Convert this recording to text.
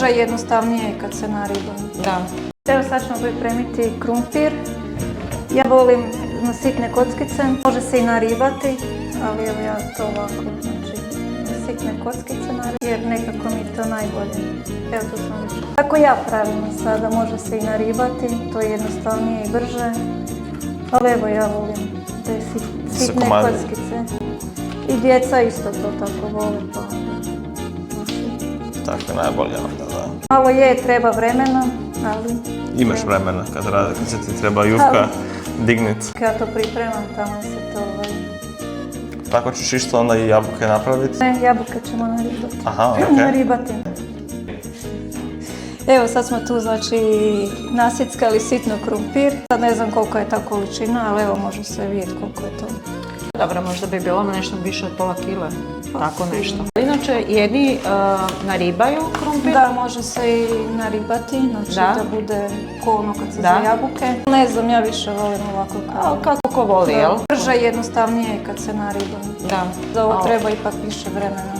Brže i jednostavnije kad se nariba. Da. Evo sad ćemo pripremiti krumpir. Ja volim na sitne kockice, može se i naribati, ali evo ja to ovako, znači na sitne kockice naribam, jer nekako mi je to najbolje. Evo tu sam već. Tako ja pravim sada, može se i naribati, to je jednostavnije i brže, ali evo ja volim te sitne kockice. I djeca isto to tako vole, pa tako je najbolje onda, da. malo treba vremena, ali... Imaš vremena kad se ti treba jufka dignit. Kad ja to pripremam, tamo se to Tako ćeš isto onda i jabuke napraviti? Ne, jabuke ćemo naribati. Aha, okej. Naribati. Evo sad smo tu znači nasjeckali sitno krumpir. Sad ne znam koliko je ta količina, ali evo može se vidjeti koliko je to. Dobro, možda bi bilo nešto više od pola kile, tako nešto. Inače, jedni naribaju krumpir? Da, može se i naribati, znači da bude ko ono kad se za jabuke. Ne znam, ja više volim ovako kako ko voli, jel? Brže i jednostavnije kad se nariba. Da. Za ovo treba ipak više vremena.